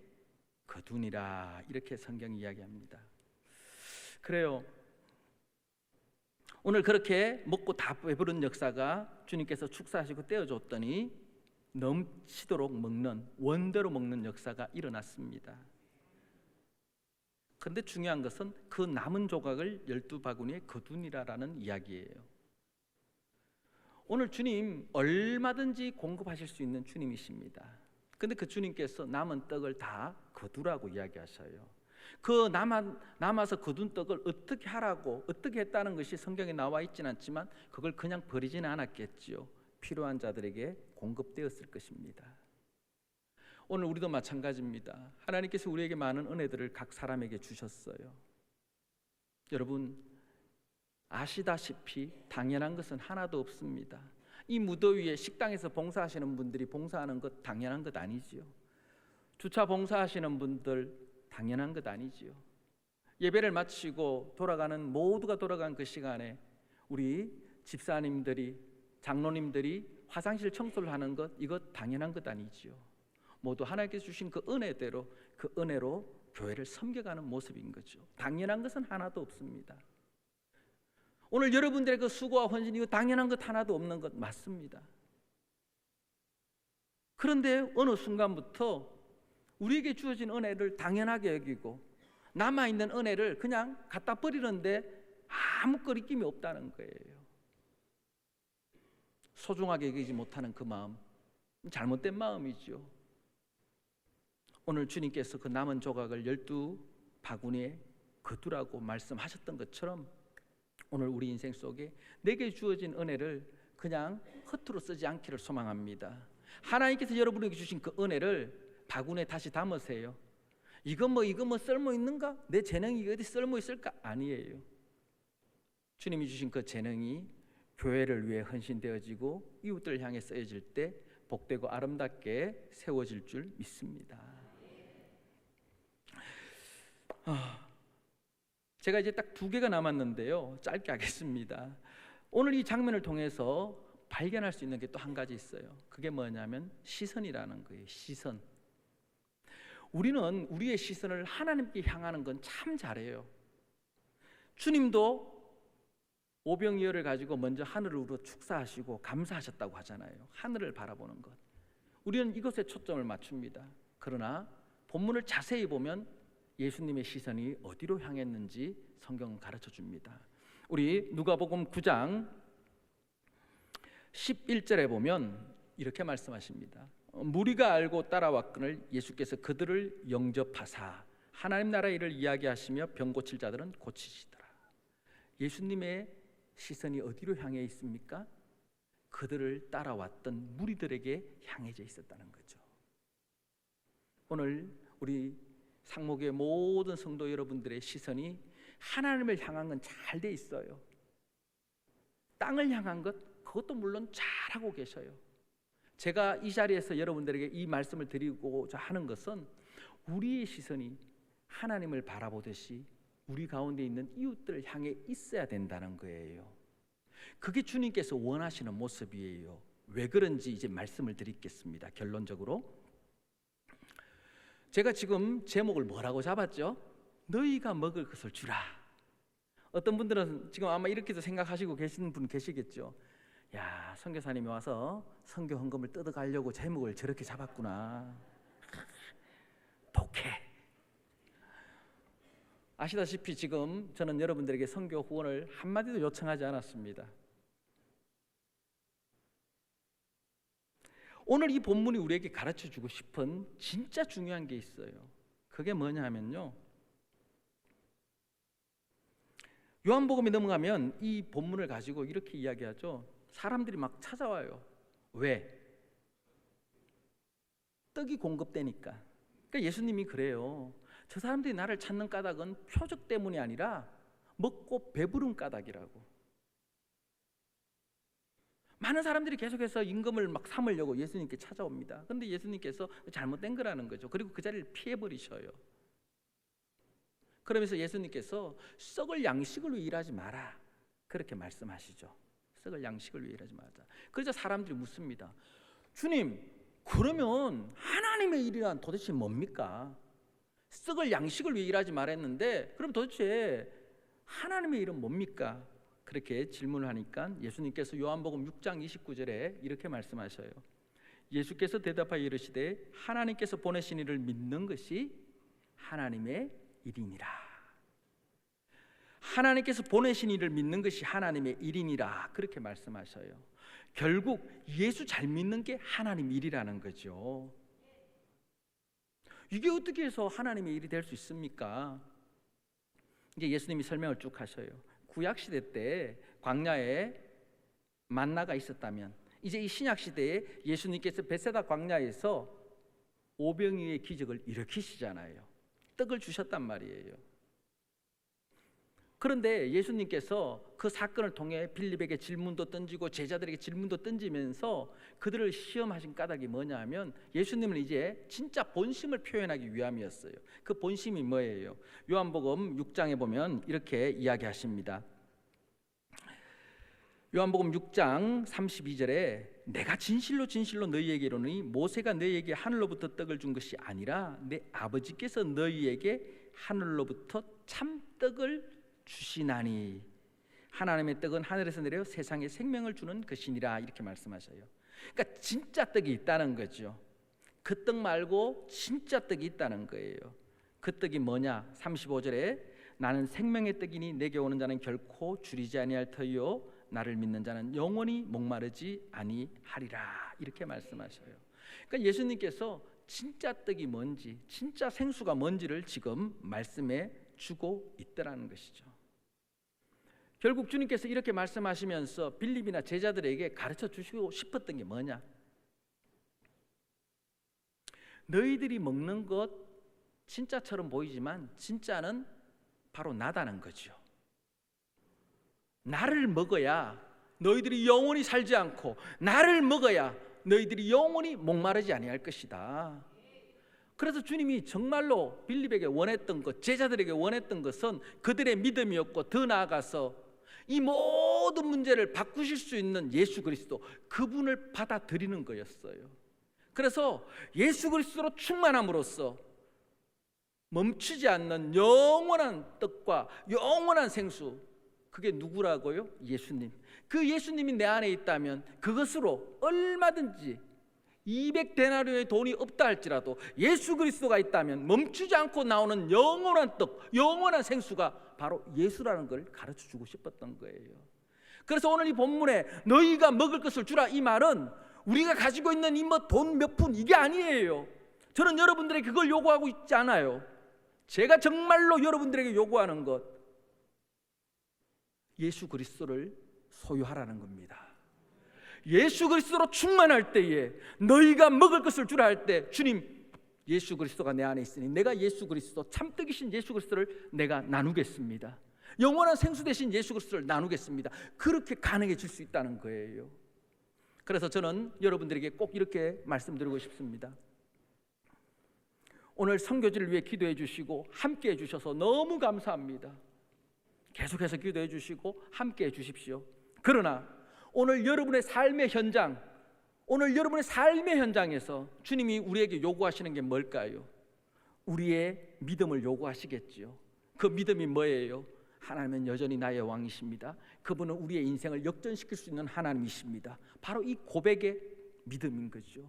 거두니라. 이렇게 성경이 이야기합니다. 그래요. 오늘 그렇게 먹고 다 배부른 역사가 주님께서 축사하시고 떼어줬더니 넘치도록 먹는, 원대로 먹는 역사가 일어났습니다. 그런데 중요한 것은 그 남은 조각을 12바구니에 거두니라라는 이야기예요. 오늘 주님 얼마든지 공급하실 수 있는 주님이십니다. 그런데 그 주님께서 남은 떡을 다 거두라고 이야기하셔요. 그 남아서 거둔 떡을 어떻게 하라고, 어떻게 했다는 것이 성경에 나와 있지는 않지만 그걸 그냥 버리지는 않았겠지요. 필요한 자들에게 공급되었을 것입니다. 오늘 우리도 마찬가지입니다. 하나님께서 우리에게 많은 은혜들을 각 사람에게 주셨어요. 여러분 아시다시피 당연한 것은 하나도 없습니다. 이 무더위에 식당에서 봉사하시는 분들이 봉사하는 것 당연한 것 아니지요. 주차 봉사하시는 분들 당연한 것 아니지요. 예배를 마치고 모두가 돌아간 그 시간에 우리 집사님들이, 장로님들이 화장실 청소를 하는 것, 이것 당연한 것 아니지요. 모두 하나님께서 주신 그 은혜대로, 그 은혜로 교회를 섬겨가는 모습인 거죠. 당연한 것은 하나도 없습니다. 오늘 여러분들의 그 수고와 헌신, 이거 당연한 것 하나도 없는 것 맞습니다. 그런데 어느 순간부터 우리에게 주어진 은혜를 당연하게 여기고 남아있는 은혜를 그냥 갖다 버리는데 아무 거리낌이 없다는 거예요. 소중하게 여기지 못하는 그 마음, 잘못된 마음이죠. 오늘 주님께서 그 남은 조각을 12바구니에 거두라고 말씀하셨던 것처럼 오늘 우리 인생 속에 내게 주어진 은혜를 그냥 허투루 쓰지 않기를 소망합니다. 하나님께서 여러분에게 주신 그 은혜를 바구니에 다시 담으세요. 이거 뭐 쓸모 있는가? 내 재능이 어디 쓸모 있을까? 아니에요. 주님이 주신 그 재능이 교회를 위해 헌신되어지고 이웃들을 향해 쓰여질 때 복되고 아름답게 세워질 줄 믿습니다. 제가 이제 딱 2개가 남았는데요, 짧게 하겠습니다. 오늘 이 장면을 통해서 발견할 수 있는 게 또 한 가지 있어요. 그게 뭐냐면 시선이라는 거예요. 시선. 우리는 우리의 시선을 하나님께 향하는 건 참 잘해요. 주님도 오병이어를 가지고 먼저 하늘을 우러 축사하시고 감사하셨다고 하잖아요. 하늘을 바라보는 것. 우리는 이것에 초점을 맞춥니다. 그러나 본문을 자세히 보면 예수님의 시선이 어디로 향했는지 성경은 가르쳐 줍니다. 우리 누가복음 9장 11절에 보면 이렇게 말씀하십니다. 무리가 알고 따라왔거늘 예수께서 그들을 영접하사 하나님 나라의 일을 이야기하시며 병 고칠 자들은 고치시더라. 예수님의 시선이 어디로 향해 있습니까? 그들을 따라왔던 무리들에게 향해져 있었다는 거죠. 오늘 우리 상목의 모든 성도 여러분들의 시선이 하나님을 향한 건 잘 돼 있어요. 땅을 향한 것, 그것도 물론 잘하고 계셔요. 제가 이 자리에서 여러분들에게 이 말씀을 드리고자 하는 것은 우리의 시선이 하나님을 바라보듯이 우리 가운데 있는 이웃들을 향해 있어야 된다는 거예요. 그게 주님께서 원하시는 모습이에요. 왜 그런지 이제 말씀을 드리겠습니다. 결론적으로 제가 지금 제목을 뭐라고 잡았죠? 너희가 먹을 것을 주라. 어떤 분들은 지금 아마 이렇게도 생각하시고 계시는 분 계시겠죠. 야, 선교사님이 와서 선교 헌금을 뜯어가려고 제목을 저렇게 잡았구나. 독해. 아시다시피 지금 저는 여러분들에게 선교 후원을 한마디도 요청하지 않았습니다. 오늘 이 본문이 우리에게 가르쳐주고 싶은 진짜 중요한 게 있어요. 그게 뭐냐 하면요, 요한복음에 넘어가면 이 본문을 가지고 이렇게 이야기하죠. 사람들이 막 찾아와요. 왜? 떡이 공급되니까. 그러니까 예수님이 그래요. 저 사람들이 나를 찾는 까닭은 표적 때문이 아니라 먹고 배부른 까닭이라고. 많은 사람들이 계속해서 임금을 막 삼으려고 예수님께 찾아옵니다. 그런데 예수님께서 잘못된 거라는 거죠. 그리고 그 자리를 피해버리셔요. 그러면서 예수님께서 썩을 양식을 위해 일하지 마라, 그렇게 말씀하시죠. 썩을 양식을 위해 일하지 말자. 그러자 사람들이 묻습니다. 주님, 그러면 하나님의 일이란 도대체 뭡니까? 썩을 양식을 위해 일하지 말았는데 그럼 도대체 하나님의 일은 뭡니까? 그렇게 질문을 하니까 예수님께서 요한복음 6장 29절에 이렇게 말씀하셔요. 예수께서 대답하여 이르시되 하나님께서 보내신 이를 믿는 것이 하나님의 일이니라. 하나님께서 보내신 이를 믿는 것이 하나님의 일이니라, 그렇게 말씀하셔요. 결국 예수 잘 믿는 게 하나님 일이라는 거죠. 이게 어떻게 해서 하나님의 일이 될 수 있습니까? 이제 예수님이 설명을 쭉 하셔요. 구약 시대 때 광야에 만나가 있었다면 이제 이 신약 시대에 예수님께서 베세다 광야에서 오병이의 기적을 일으키시잖아요. 떡을 주셨단 말이에요. 그런데 예수님께서 그 사건을 통해 빌립에게 질문도 던지고 제자들에게 질문도 던지면서 그들을 시험하신 까닭이 뭐냐 하면 예수님은 이제 진짜 본심을 표현하기 위함이었어요. 그 본심이 뭐예요? 요한복음 6장에 보면 이렇게 이야기하십니다. 요한복음 6장 32절에 내가 진실로 진실로 너희에게 이르노니 모세가 너희에게 하늘로부터 떡을 준 것이 아니라 내 아버지께서 너희에게 하늘로부터 참떡을 주시나니 하나님의 떡은 하늘에서 내려 세상에 생명을 주는 것이니라, 이렇게 말씀하셔요. 그러니까 진짜 떡이 있다는 거죠. 그 떡 말고 진짜 떡이 있다는 거예요. 그 떡이 뭐냐? 35절에 나는 생명의 떡이니 내게 오는 자는 결코 줄이지 아니할 터이요 나를 믿는 자는 영원히 목마르지 아니하리라, 이렇게 말씀하셔요. 그러니까 예수님께서 진짜 떡이 뭔지, 진짜 생수가 뭔지를 지금 말씀해 주고 있다는 것이죠. 결국 주님께서 이렇게 말씀하시면서 빌립이나 제자들에게 가르쳐 주시고 싶었던 게 뭐냐? 너희들이 먹는 것 진짜처럼 보이지만 진짜는 바로 나다는 거죠. 나를 먹어야 너희들이 영원히 살지 않고 나를 먹어야 너희들이 영원히 목마르지 아니할 것이다. 그래서 주님이 정말로 빌립에게 원했던 것, 제자들에게 원했던 것은 그들의 믿음이었고 더 나아가서 이 모든 문제를 바꾸실 수 있는 예수 그리스도, 그분을 받아들이는 거였어요. 그래서 예수 그리스도로 충만함으로써 멈추지 않는 영원한 떡과 영원한 생수, 그게 누구라고요? 예수님. 그 예수님이 내 안에 있다면 그것으로 얼마든지 200데나리온의 돈이 없다 할지라도 예수 그리스도가 있다면 멈추지 않고 나오는 영원한 떡, 영원한 생수가 바로 예수라는 걸 가르쳐 주고 싶었던 거예요. 그래서 오늘 이 본문에 너희가 먹을 것을 주라, 이 말은 우리가 가지고 있는 이 뭐 돈 몇 푼 이게 아니에요. 저는 여러분들에게 그걸 요구하고 있지 않아요. 제가 정말로 여러분들에게 요구하는 것, 예수 그리스도를 소유하라는 겁니다. 예수 그리스도로 충만할 때에 너희가 먹을 것을 주라 할 때 주님, 예수 그리스도가 내 안에 있으니 내가 예수 그리스도, 참떡이신 예수 그리스도를 내가 나누겠습니다. 영원한 생수 되신 예수 그리스도를 나누겠습니다. 그렇게 가능해질 수 있다는 거예요. 그래서 저는 여러분들에게 꼭 이렇게 말씀드리고 싶습니다. 오늘 선교지를 위해 기도해 주시고 함께 해 주셔서 너무 감사합니다. 계속해서 기도해 주시고 함께 해 주십시오. 그러나 오늘 여러분의 삶의 현장, 오늘 여러분의 삶의 현장에서 주님이 우리에게 요구하시는 게 뭘까요? 우리의 믿음을 요구하시겠지요. 그 믿음이 뭐예요? 하나님은 여전히 나의 왕이십니다. 그분은 우리의 인생을 역전시킬 수 있는 하나님이십니다. 바로 이 고백의 믿음인 거죠.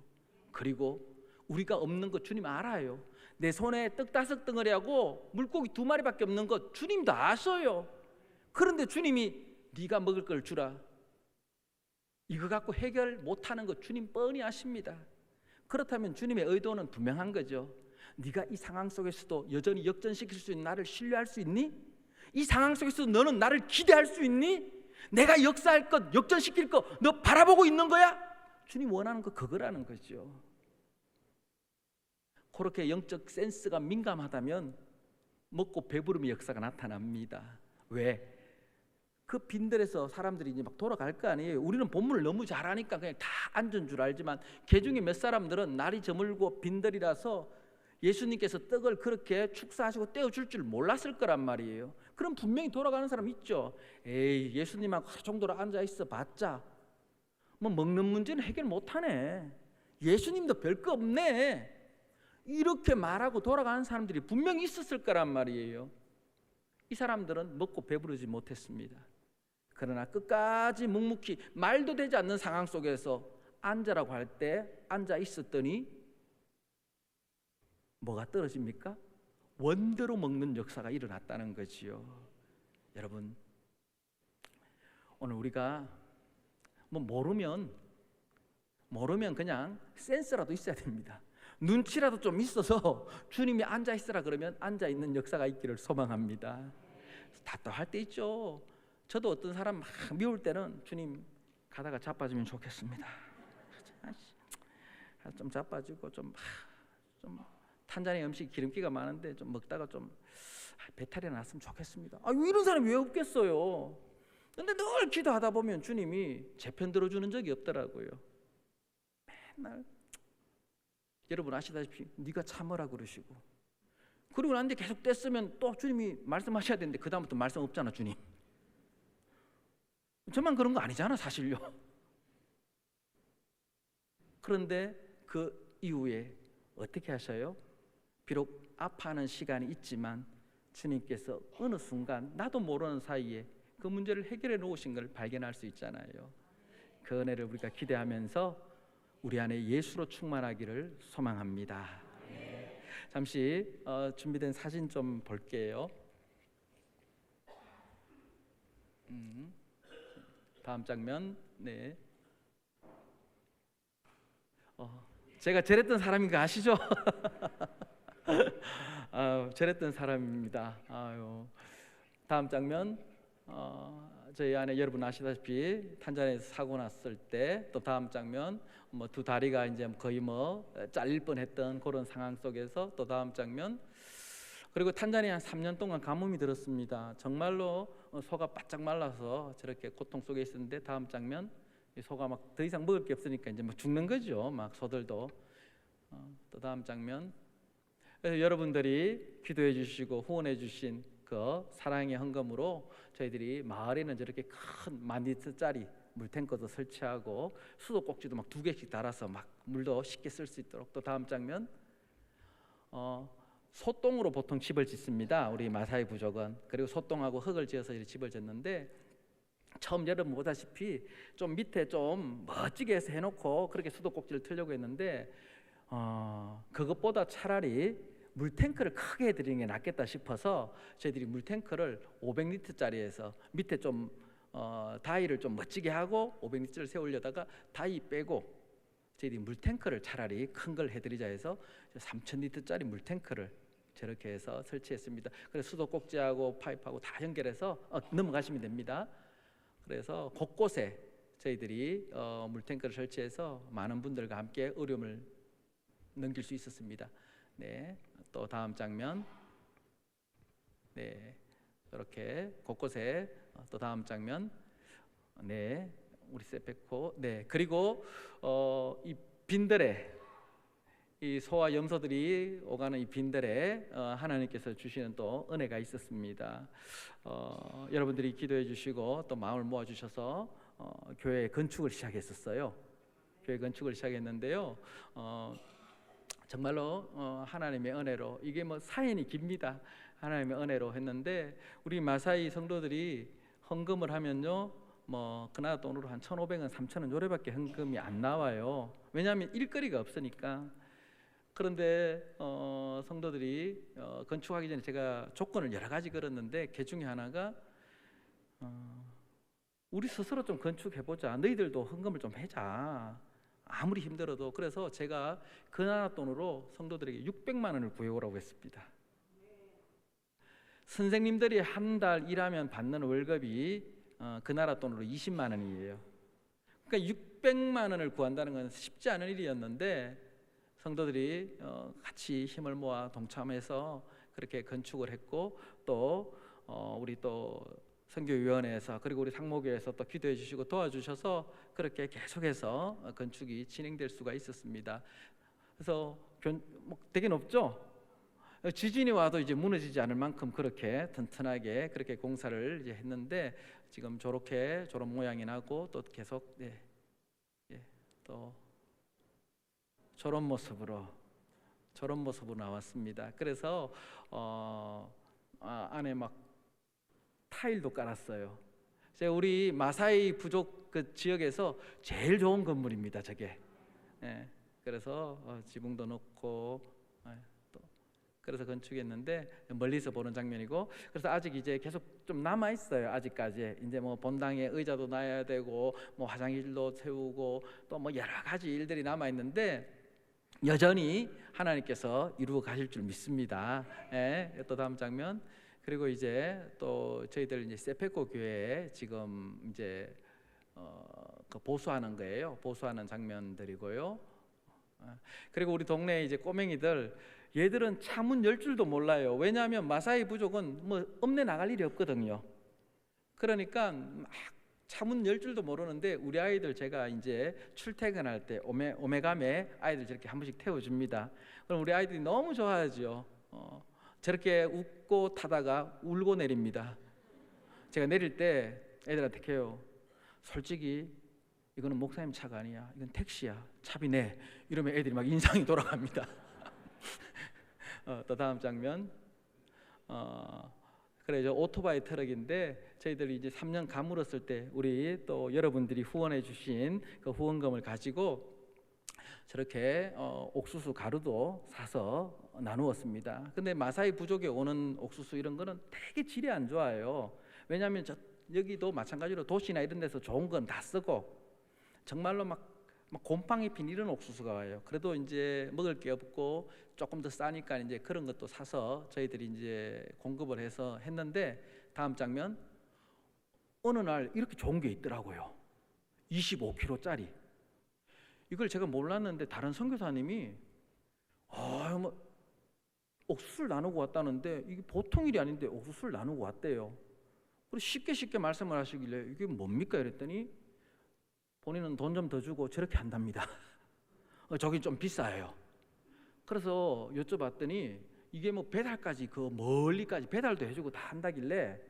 그리고 우리가 없는 것 주님 알아요. 내 손에 떡 5덩어리하고 물고기 2마리밖에 없는 것 주님도 아셔요. 그런데 주님이 네가 먹을 걸 주라, 이거 갖고 해결 못하는 것 주님 뻔히 아십니다. 그렇다면 주님의 의도는 분명한 거죠. 네가 이 상황 속에서도 여전히 역전시킬 수 있는 나를 신뢰할 수 있니? 이 상황 속에서도 너는 나를 기대할 수 있니? 내가 역사할 것, 역전시킬 것 너 바라보고 있는 거야? 주님 원하는 거 그거라는 거죠. 그렇게 영적 센스가 민감하다면 먹고 배부름의 역사가 나타납니다. 왜? 그 빈들에서 사람들이 이제 막 돌아갈 거 아니에요. 우리는 본문을 너무 잘 아니까 그냥 다 앉은 줄 알지만 그 중에 몇 사람들은 날이 저물고 빈들이라서 예수님께서 떡을 그렇게 축사하시고 떼어줄 줄 몰랐을 거란 말이에요. 그럼 분명히 돌아가는 사람 있죠. 에이, 예수님하고 하루 정도로 앉아있어 봤자 뭐 먹는 문제는 해결 못하네, 예수님도 별거 없네, 이렇게 말하고 돌아가는 사람들이 분명히 있었을 거란 말이에요. 이 사람들은 먹고 배부르지 못했습니다. 그러나 끝까지 묵묵히 말도 되지 않는 상황 속에서 앉으라고 할 때 앉아 있었더니 뭐가 떨어집니까? 원대로 먹는 역사가 일어났다는 거지요. 여러분, 오늘 우리가 뭐 모르면 그냥 센스라도 있어야 됩니다. 눈치라도 좀 있어서 주님이 앉아 있으라 그러면 앉아 있는 역사가 있기를 소망합니다. 답답할 때 있죠. 저도 어떤 사람 막 미울 때는 주님 가다가 자빠지면 좋겠습니다. 좀 자빠지고 좀 탄자니 음식 기름기가 많은데 좀 먹다가 좀 배탈이 났으면 좋겠습니다. 이런 사람이 왜 없겠어요? 근데 늘 기도하다 보면 주님이 제 편 들어주는 적이 없더라고요. 맨날 여러분 아시다시피 네가 참으라 그러시고, 그리고 난데 계속 뗐으면 또 주님이 말씀하셔야 되는데 그 다음부터 말씀 없잖아. 주님 저만 그런 거 아니잖아 사실요. 그런데 그 이후에 어떻게 하셔요? 비록 아파하는 시간이 있지만 주님께서 어느 순간 나도 모르는 사이에 그 문제를 해결해 놓으신 걸 발견할 수 있잖아요. 그 은혜를 우리가 기대하면서 우리 안에 예수로 충만하기를 소망합니다. 잠시 준비된 사진 좀 볼게요. 다음 장면. 네. 제가 저랬던 사람인 거 아시죠? 저랬던 사람입니다. 다음 장면. 저희 안에 여러분 아시다시피 탄자니아에서 사고 났을 때, 또 다음 장면 뭐 두 다리가 이제 거의 뭐 잘릴 뻔했던 그런 상황 속에서 또 다음 장면. 그리고 탄자니아 한 3년 동안 가뭄이 들었습니다. 정말로 소가 바짝 말라서 저렇게 고통 속에 있었는데 다음 장면. 소가 막 더 이상 먹을 게 없으니까 이제 막 죽는 거죠. 막 소들도. 또 다음 장면. 그래서 여러분들이 기도해 주시고 후원해 주신 그 사랑의 헌금으로 저희들이 마을에는 저렇게 큰 10,000리터짜리 물탱커도 설치하고 수도꼭지도 막 2개씩 달아서 막 물도 쉽게 쓸 수 있도록. 또 다음 장면. 소똥으로 보통 집을 짓습니다. 우리 마사이 부족은. 그리고 소똥하고 흙을 지어서 이렇게 집을 짓는데, 처음 여러분 보다시피 좀 밑에 좀 멋지게 해서 해놓고 그렇게 수도꼭지를 틀려고 했는데 그것보다 차라리 물탱크를 크게 해드리는 게 낫겠다 싶어서 저희들이 물탱크를 500리터짜리에서 밑에 좀 다이를 좀 멋지게 하고 500리터를 세우려다가 다이 빼고 저희들이 물탱크를 차라리 큰 걸 해드리자 해서 3,000리터짜리 물탱크를 저렇게 해서 설치했습니다. 그래서 수도꼭지하고 파이프하고 다 연결해서 넘어가시면 됩니다. 그래서 곳곳에 저희들이 물탱크를 설치해서 많은 분들과 함께 어려움을 넘길 수 있었습니다. 네, 또 다음 장면. 네, 이렇게 곳곳에 또 다음 장면. 네, 우리 세페코. 네, 그리고 이 빈들에 이 소와 염소들이 오가는 이 빈들에 하나님께서 주시는 또 은혜가 있었습니다. 여러분들이 기도해 주시고 또 마음을 모아 주셔서 교회 건축을 시작했었어요. 교회 건축을 시작했는데요. 정말로 하나님의 은혜로, 이게 뭐 사연이 깁니다. 하나님의 은혜로 했는데 우리 마사이 성도들이 헌금을 하면요, 뭐 그나마 돈으로 한 1,500원, 3,000원 요래밖에 헌금이 안 나와요. 왜냐하면 일거리가 없으니까. 그런데 성도들이 건축하기 전에 제가 조건을 여러 가지 걸었는데 그 중에 하나가 우리 스스로 좀 건축해보자. 너희들도 헌금을 좀 해자. 아무리 힘들어도. 그래서 제가 그 나라 돈으로 성도들에게 600만 원을 구해오라고 했습니다. 선생님들이 한 달 일하면 받는 월급이 그 나라 돈으로 20만 원이에요. 그러니까 600만 원을 구한다는 건 쉽지 않은 일이었는데 성도들이 같이 힘을 모아 동참해서 그렇게 건축을 했고, 또 우리 또 선교위원회에서 그리고 우리 상목교회에서 또 기도해 주시고 도와주셔서 그렇게 계속해서 건축이 진행될 수가 있었습니다. 그래서 되게 높죠? 지진이 와도 이제 무너지지 않을 만큼 그렇게 튼튼하게 그렇게 공사를 이제 했는데, 지금 저렇게 저런 모양이 나고 또 계속 또 저런 모습으로 나왔습니다. 그래서 안에 막 타일도 깔았어요. 제가 우리 마사이 부족 그 지역에서 제일 좋은 건물입니다, 저게. 그래서 지붕도 넣고 또 그래서 건축했는데 멀리서 보는 장면이고, 그래서 아직 이제 계속 좀 남아 있어요. 아직까지 이제 뭐 본당에 의자도 놔야 되고 뭐 화장실도 세우고 또 뭐 여러 가지 일들이 남아 있는데 여전히 하나님께서 이루어 가실 줄 믿습니다. 또 다음 장면. 그리고 이제 또 저희들 이제 세페코 교회에 지금 이제 그 보수하는 거예요. 보수하는 장면들이고요. 그리고 우리 동네 이제 꼬맹이들, 얘들은 차문 열 줄도 몰라요. 왜냐하면 마사이 부족은 뭐 읍내 나갈 일이 없거든요. 그러니까 막 차문 열 줄도 모르는데 우리 아이들 제가 이제 출퇴근할 때 오메가메 아이들 저렇게 한 번씩 태워줍니다. 그럼 우리 아이들이 너무 좋아하죠. 저렇게 웃고 타다가 울고 내립니다. 제가 내릴 때 애들한테 해요. 솔직히 이거는 목사님 차가 아니야. 이건 택시야. 차비네. 이러면 애들이 막 인상이 돌아갑니다. 또 다음 장면. 그래, 오토바이 트럭인데 저희들이 이제 3년 가물었을 때 우리 또 여러분들이 후원해 주신 그 후원금을 가지고 저렇게 옥수수 가루도 사서 나누었습니다. 근데 마사이 부족에 오는 옥수수 이런 거는 되게 질이 안 좋아요. 왜냐하면 여기도 마찬가지로 도시나 이런 데서 좋은 건 다 쓰고 정말로 막 곰팡이 핀 이런 옥수수가 와요. 그래도 이제 먹을 게 없고 조금 더 싸니까 이제 그런 것도 사서 저희들이 이제 공급을 해서 했는데, 다음 장면. 어느 날 이렇게 좋은 게 있더라고요. 25kg짜리. 이걸 제가 몰랐는데 다른 선교사님이 뭐 옥수수를 나누고 왔다는데 이게 보통 일이 아닌데 옥수수를 나누고 왔대요. 그리고 쉽게 말씀을 하시길래 이게 뭡니까 이랬더니 본인은 돈 좀 더 주고 저렇게 한답니다. 저기 좀 비싸요. 그래서 여쭤봤더니 이게 뭐 배달까지 그 멀리까지 배달도 해주고 다 한다길래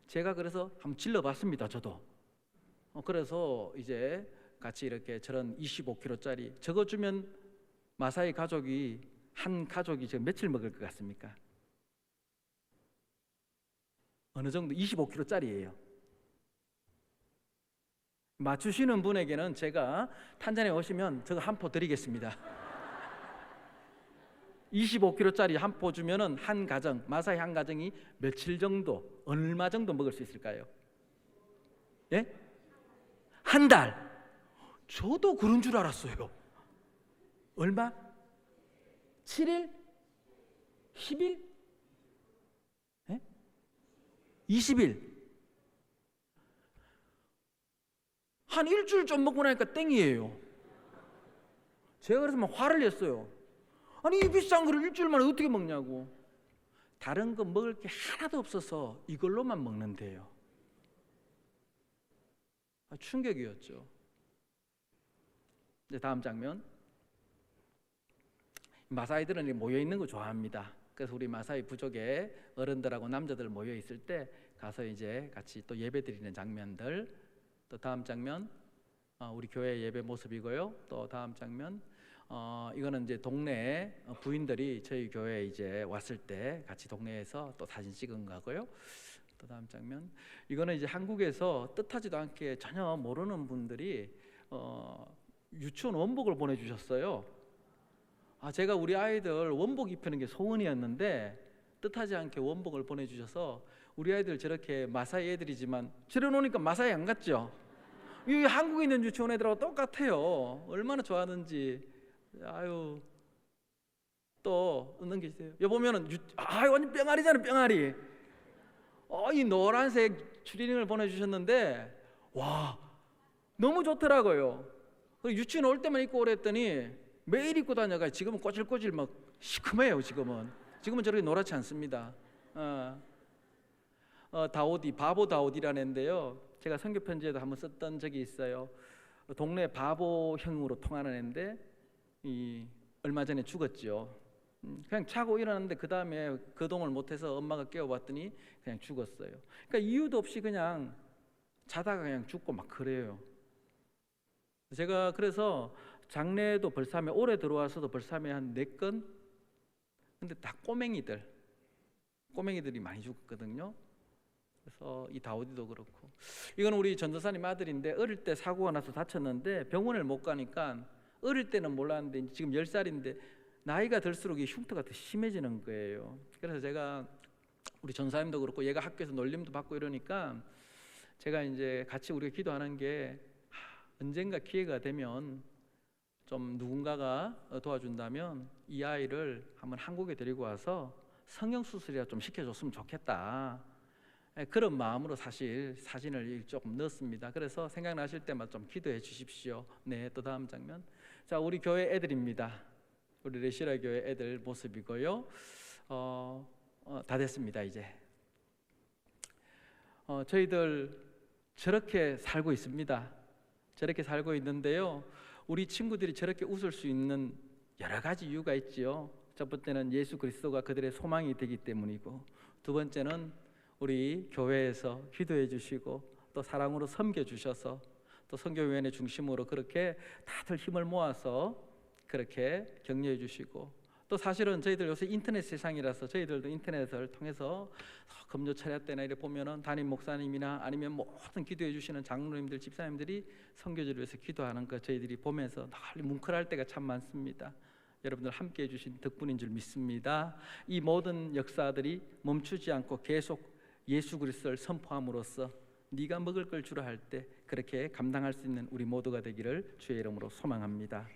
제가 그래서 한번 질러봤습니다. 저도. 그래서 이제 같이 이렇게 저런 25kg짜리 저거 주면 마사이 가족이 한 가족이 지금 며칠 먹을 것 같습니까? 어느 정도 25kg짜리예요. 맞추시는 분에게는 제가 탄자니아 오시면 저거 한 포 드리겠습니다. 25kg짜리 한 포 주면은 한 가정, 마사이 한 가정이 며칠 정도, 얼마 정도 먹을 수 있을까요? 예? 한 달. 저도 그런 줄 알았어요. 얼마? 7일? 10일? 예? 20일? 한 일주일 좀 먹고 나니까 땡이에요. 제가 그래서 막 화를 냈어요. 아니 이 비싼 거를 일주일 만에 어떻게 먹냐고. 다른 거 먹을 게 하나도 없어서 이걸로만 먹는데요. 충격이었죠. 이제 다음 장면. 마사이들은 모여 있는 거 좋아합니다. 그래서 우리 마사이 부족의 어른들하고 남자들 모여 있을 때 가서 이제 같이 또 예배 드리는 장면들. 또 다음 장면. 우리 교회 예배 모습이고요. 또 다음 장면. 이거는 이제 동네 부인들이 저희 교회에 이제 왔을 때 같이 동네에서 또 사진 찍은 거고요. 또 다음 장면. 이거는 이제 한국에서 뜻하지도 않게 전혀 모르는 분들이 유치원 원복을 보내주셨어요. 제가 우리 아이들 원복 입히는 게 소원이었는데 뜻하지 않게 원복을 보내주셔서 우리 아이들 저렇게 마사이 애들이지만 저래 놓으니까 마사이 안 같죠? 이 한국에 있는 유치원 애들하고 똑같아요. 얼마나 좋아하는지. 아유, 또 넘기세요. 여기 보면은 완전 뿅아리잖아요, 뿅아리. 이 노란색 추리닝을 보내주셨는데 와, 너무 좋더라고요. 유치원 올 때만 입고 오랬더니 매일 입고 다녀가 지금은 꼬질꼬질 막 시커매요. 지금은 저렇게 노랗지 않습니다. 다오디, 바보 다오디라는 애인데요, 제가 선교 편지에도 한번 썼던 적이 있어요. 동네 바보형으로 통하는 애인데 얼마 전에 죽었죠. 그냥 자고 일어났는데 그 다음에 거동을 못해서 엄마가 깨워봤더니 그냥 죽었어요. 그러니까 이유도 없이 그냥 자다가 그냥 죽고 막 그래요. 제가 그래서 장례도 벌삼에, 올해 들어와서도 벌삼에 한 4건, 근데 다 꼬맹이들이 많이 죽었거든요. 그래서 이 다오디도 그렇고, 이건 우리 전도사님 아들인데 어릴 때 사고가 나서 다쳤는데 병원을 못 가니까, 어릴 때는 몰랐는데 지금 10살인데 나이가 들수록 이 흉터가 더 심해지는 거예요. 그래서 제가 우리 전사님도 그렇고 얘가 학교에서 놀림도 받고 이러니까 제가 이제 같이 우리가 기도하는 게, 언젠가 기회가 되면 좀 누군가가 도와준다면 이 아이를 한번 한국에 데리고 와서 성형수술이라도 좀 시켜줬으면 좋겠다, 그런 마음으로 사실 사진을 조금 넣었습니다. 그래서 생각나실 때마다 좀 기도해 주십시오. 네, 또 다음 장면. 자, 우리 교회 애들입니다. 우리 레시라 교회 애들 모습이고요. 다 됐습니다. 이제 저희들 저렇게 살고 있습니다. 저렇게 살고 있는데요, 우리 친구들이 저렇게 웃을 수 있는 여러 가지 이유가 있지요. 첫 번째는 예수 그리스도가 그들의 소망이 되기 때문이고, 두 번째는 우리 교회에서 기도해 주시고 또 사랑으로 섬겨 주셔서, 또 선교위원회 중심으로 그렇게 다들 힘을 모아서 그렇게 격려해 주시고, 또 사실은 저희들 요새 인터넷 세상이라서 저희들도 인터넷을 통해서 금요 차례 때나 이렇게 보면은 담임 목사님이나 아니면 모든 기도해 주시는 장로님들, 집사님들이 선교지를 위해서 기도하는 거 저희들이 보면서 늘 뭉클할 때가 참 많습니다. 여러분들 함께 해주신 덕분인 줄 믿습니다. 이 모든 역사들이 멈추지 않고 계속 예수 그리스도를 선포함으로써 네가 먹을 걸 주라 할 때 그렇게 감당할 수 있는 우리 모두가 되기를 주의 이름으로 소망합니다.